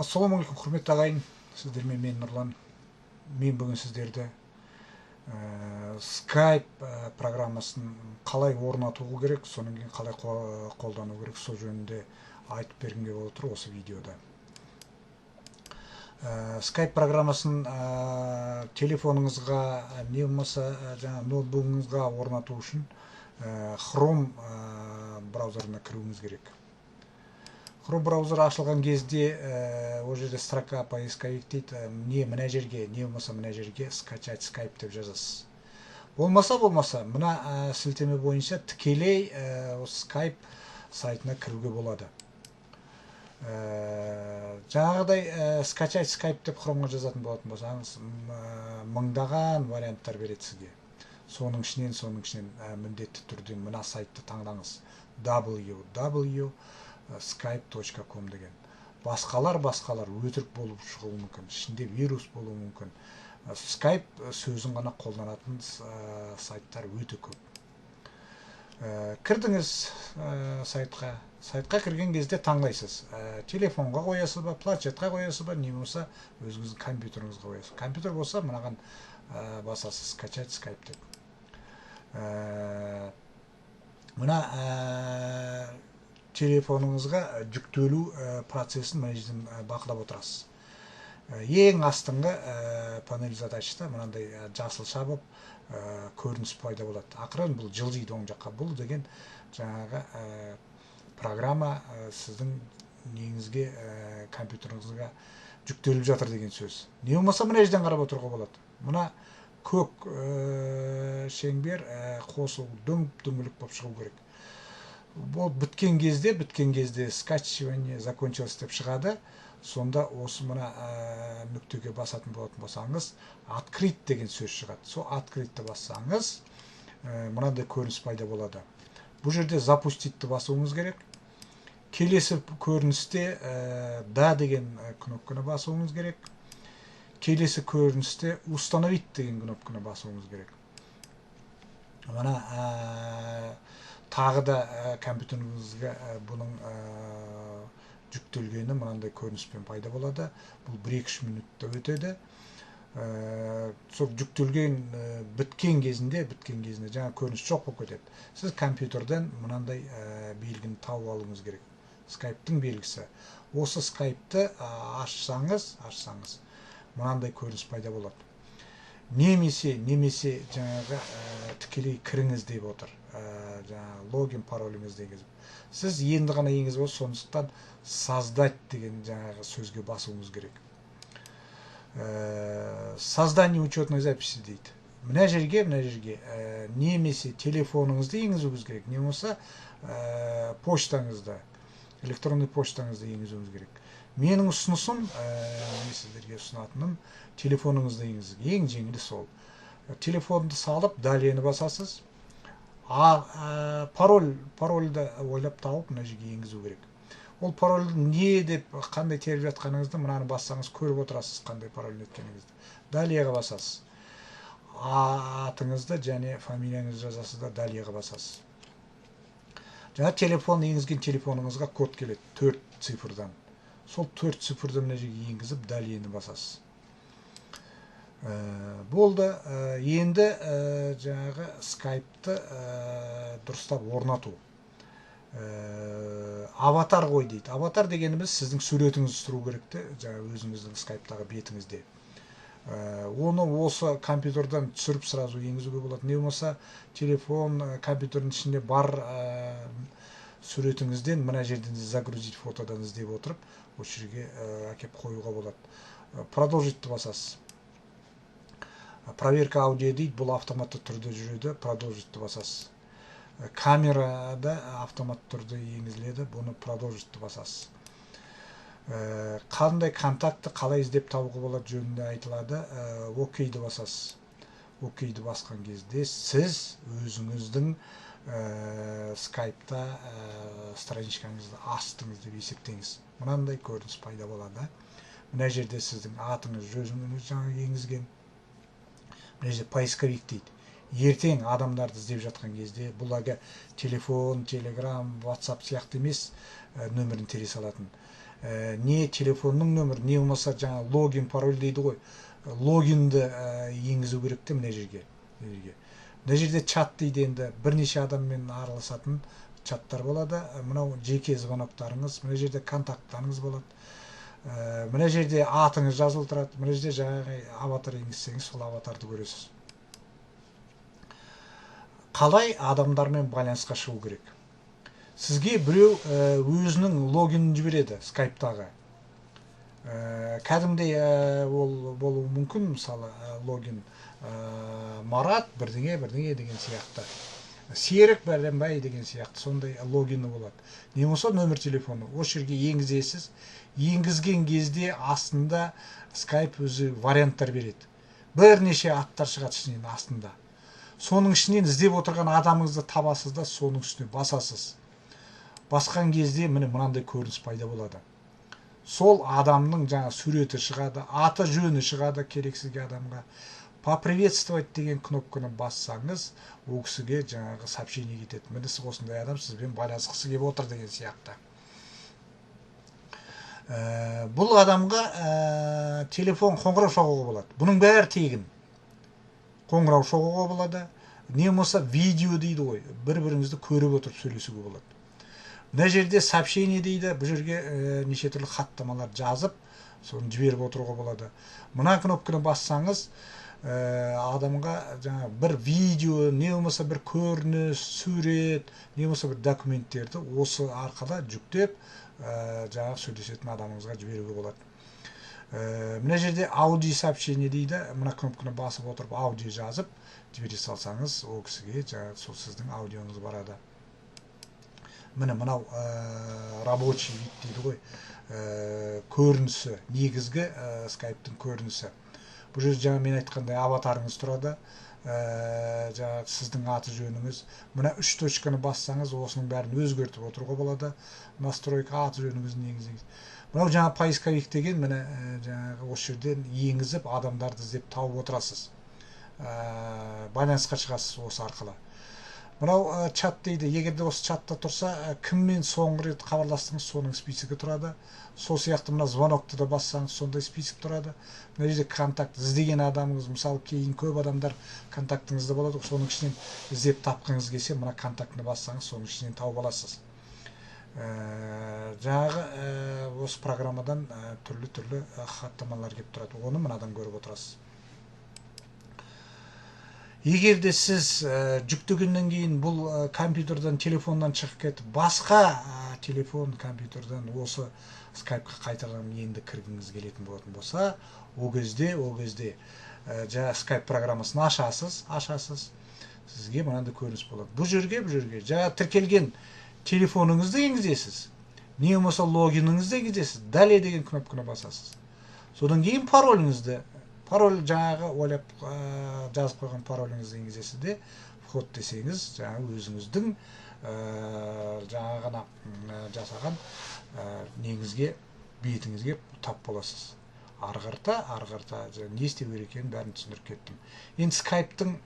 Ассалаумағалейкум, құрметті ағайын. Сіздермен мен Нұрлан. Мен бүгін сіздерді Skype программасын қалай орнату керек, содан кейін қалай қолдану керек, сол жөнінде айтып бергенге болып отыр осы видеода. Skype программасын телефоныңызға не болмаса ноутбугыңызға орнату үшін Chrome браузеріне кіруіңіз керек. Chrome браузері ашылған кезде ол жерде строка поисковик дейді, не мына жерге, не болмаса мына жерге скачать Skype деп жазасыз. Болмаса мына сілтеме бойынша тікелей Skype сайтына кіруге болады. Жаңағыдай скачать Skype деп Chromeға жазатын болатын болсаңыз, мыңдаған варианттар береді сізге. Соның ішінен міндетті түрде мына сайтты таңдаңыз. www.skype.com деген. Басқалар өтірік болып шығуы мүмкін. Ішінде вирус болуы мүмкін. Skype сөзін ғана қолданатын сайттар өте көп. Кірдіңіз сайтқа кірген кезде таңдайсыз. Телефонға қоясыз ба, планшетқа қоясыз ба, не болса өзіңіздің компьютеріңізге қоясыз. Компьютер болса мынаған басасыз, скачать Skype деп. Мына телефоныңызға жүктелу процесін мына жерден бақылап отырасыз. Ең астыңғы панель задачта мынандай жасылша болып көрініс пайда болады. Ақырын бұл жылжиды оң жаққа. Бұл деген жаңағы программа сіздің неңізге, компьютеріңізге жүктеліп жатыр деген сөз. Не болмаса мына жерден қарап отыруға болады. Мына көк шеңбер қосу дөңгелек болып шығу керек. Бұл біткен кезде скачивание закончилось деп шығады. Сонда осы мына нүктеге басатын болатын болсаңыз, открыть деген сөз шығады. Сол открытьті бассаңыз, мынандай көрініс пайда болады. Бұл жерде запуститті басуыңыз керек. Келесі көріністе да деген кнопканы басуыңыз керек. Келесі көріністе установить деген кнопканы басуыңыз керек. Мына тағы да компьютеріңізге бұның жүктелгені мынандай көрініспен пайда болады. Бұл 1-2 минутта өтеді. Сол жүктелген біткен кезінде жаңа көрініс жоқ болып кетеді. Сіз компьютерден мынандай белгіні тауып алуыңыз керек. Skype-тың белгісі. Осы Skype-ты ашсаңыз, мынандай көрініс пайда болады. Немесе жаңағы тікелей кіріңіз деп отыр. Жаңағы логин пароліңіз деген. Сіз енді ғана енгізіп отыр, сондықтан создать деген жаңағы сөзге басуыңыз керек. Создание учетной записи дейді. Мына жерге немесе телефоныңызды енгізуіңіз керек, не болса почтаңызды, электронный почтаңызды енгізуіңіз керек. Менің ұсынысым, сіздерге ұсынатыным, телефоныңызды енгізу. Ең жеңілі сол. Телефонды салып, далені басасыз. Парольді ойлап тауып, мына жерге енгізу керек. Ол парольді не деп, қандай теріп жатқаныңызды мынаны бассаңыз көріп отырасыз, қандай парольді еткеніңізді. Далияға басасыз. Атыңызды және фамилияңызды жазасыз да далияға басасыз. Жаңа телефон енгізген телефоныңызға код келеді 4 цифрдан. Сол 4 цифрды мына жерге енгізіп, далияны басасыз. Болды. Енді жаңағы Skype-ты дұрыстап орнату. Аватар қой дейді. Аватар дегеніміз сіздің суретіңізді тұру керекті, жаңағы өзіңіздің Skype-тағы бетіңізде. Оны осы компьютерден түсіріп сразу енгізуге болады. Не болмаса телефон, компьютердің ішінде бар суретіңізден мына жерден загрузить фотодан іздеп отырып, осы жерге әкеп қоюға болады. Продолжитті басасыз. Проверка аудио дейді, бұл автоматты түрде жүреді, продолжитті басасыз. Камерада автоматты түрде енгізіледі, бұны продолжитті басасыз. Қандай контакты қалай іздеп табуға болады жөнінде айтылады, окейді басасыз. Окейді басқан кезде сіз өзіңіздің Skype-та страничкаңызды астыңыз деп есептеңіз. Мынандай көрініс пайда болады. Мына жерде сіздің атыңыз, жөніңіз жаңа енгізген. Мына жерде поисковик дейді. Ертең адамдарды іздеп жатқан кезде бұл телефон, телеграм, WhatsApp сияқты емес нөмірін тере салатын. не телефонның нөмірі, не болмаса жаңа логин, пароль дейді ғой. Логинді енгізу керек те мына жерге. Мына жерде чат дейді, енді бірнеше адаммен араласатын чаттар болады. Мынау жеке звоноктарыңыз, мына жерде контакттарыңыз болады. Мына жерде атыңыз жазылып тұрады. Мына жерде жаңағы аватар енгізсеңіз, сол аватарды көресіз. Қалай адамдармен байланысқа шығу керек? Сізге біреу өзінің логинін жібереді скайптағы. Кәдімгідей ол болуы мүмкін, мысалы логин Марат бірдеңе деген сияқты. Серік Бәленбай деген сияқты сондай логині болады. Не болса нөмір телефоны. Осы жерге енгізесіз. Енгізген кезде астында скайп өзі варианттар береді. Бірнеше аттар шығады ішінен астында. Соның ішінен іздеп отырған адамыңызды табасыз да, соның үстіне басасыз. Басқан кезде мынандай көрініс пайда болады. Сол адамның жаңа суреті шығады, аты жөні шығады керексізге адамға. Поприветствовать деген кнопканы бассаңыз, ол кісіге жаңағы сообщение кетеді. Міне осындай адам сізбен байланысқысы келіп отыр деген сияқты. Бұл адамға телефон қоңырау шоғуға болады. Бұның бәрі тегін. Қоңырау шоғуға болады. Не болмаса видео дейді ғой. Бір-біріңізді көріп отырып сөйлесуге болады. Мына жерде сообщение дейді. Бұл жерге неше түрлі хаттамалар жазып, соны жіберіп отыруға болады. Мына кнопканы бассаңыз, адамға жаңа бір видео, не болмаса бір көрініс, сурет, не болмаса бір документтерді осы арқылы жүктеп жаңа сөйлесетін адамыңызға жіберуге болады. Мына жерде аудио сообщение дейді. Мына кнопканы басып отырып аудио жазып жібере салсаңыз, ол кісіге жаңа сол сіздің аудионыз барады. Міне мынау рабочий вид дейді ғой. Көрінісі, негізгі скайптың көрінісі. Бұл жерде жаңа мен айтқандай аватарыңыз тұрады. Жаңа сіздің аты жөніңіз. Мына 3 точканы бассаңыз, осының бәрін өзгертіп отыруға болады. Настройка аты жөніңізді енгізіңіз. Мынау жаңа поисковик деген, міне жаңағы осы жерден енгізіп адамдарды іздеп тауып отырасыз. Байланысқа шығасыз осы арқылы. Мынау чат дейді. Егерде осы чатта тұрса, кіммен соңғы рет хабарластыңыз, соның списогі тұрады. Сол сияқты мына звонокты да бассаңыз, сондай список тұрады. Мына жерде контакт іздеген адамыңыз, мысалы кейін көп адамдар контактыңызда болады, соның ішінен іздеп тапқыңыз келсе, мына контактыны бассаңыз, соның ішінен тауып аласыз. Жаңағы осы программадан түрлі хаттамалар келіп тұрады. Оны мынадан көріп отырасыз. Егерде сіз жүктегеннен кейін бұл компьютерден, телефондан шығып кетіп, басқа телефон, компьютерден осы скайпқа қайтадан енді кіргіңіз келетін болатын болса, ол кезде жаңа скайп программасын ашасыз, сізге мынандай көрініс болады. Бұл жерге жаңа тіркелген телефоныңызды енгізесіз, не болмаса логиніңізді енгізесіз, далее деген кнопканы басасыз. Содан кейін пароль жаңағы ойлап жазып қойған пароліңізді енгізесіз де, вход десеңіз, жаңағы өзіңіздің жаңағына жасаған негізге, бетіңізге тап боласыз. Арғарта не істеу керек екенін бәрін түсіндіріп кеттім. Енді скайптың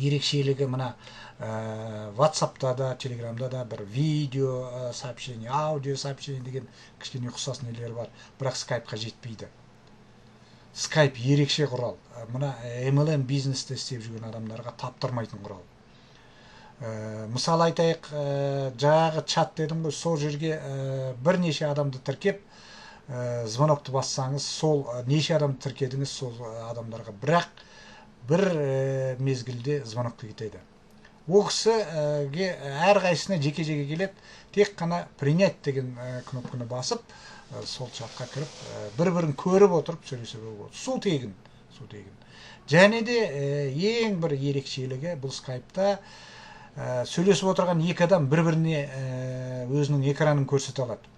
ерекшелігі мына WhatsApp'та да, Telegram'да да бір видео сообщение, аудио сообщение деген кішкене ұқсас нелер бар, бірақ скайпқа жетпейді. Скайп ерекше құрал. Мына MLM бизнесте істеп жүрген адамдарға таптырмайтын құрал. Мысал айтайық, жаңағы чат дедім ғой, сол жерге бірнеше адамды тіркеп, звонокты бассаңыз, сол неше адамды тіркедіңіз, сол адамдарға бірақ бір мезгілде звонокты кетеді. Ол кісіге әрқайсысына жеке-жеке келеді, тек қана принять деген кнопканы басып, сол чатқа кіріп, бір-бірін көріп отырып сөйлесуге болады. Су тегін. Және де ең бір ерекшелігі бұл скайпта сөйлесіп отырған екі адам бір-біріне өзінің экранын көрсете алады.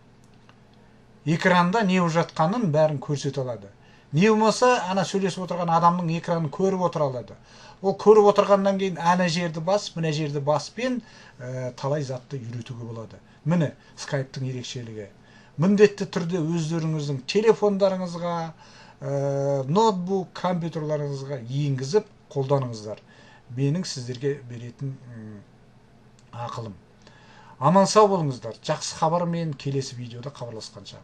Экранда не болып жатқанын бәрін көрсете алады. Не болмаса, ана сөйлесіп отырған адамның экранын көріп отыра алады. Ол көріп отырғаннан кейін ана жерді бас, мына жерді баспен талай затты үйретуге болады. Міне скайптың ерекшелігі. Міндетті түрде өздеріңіздің телефондарыңызға, ноутбук, компьютерларыңызға енгізіп қолданыңыздар. Менің сіздерге беретін ақылым. Аман сау болыңыздар. Жақсы хабармен келесі видеода хабарласқанша.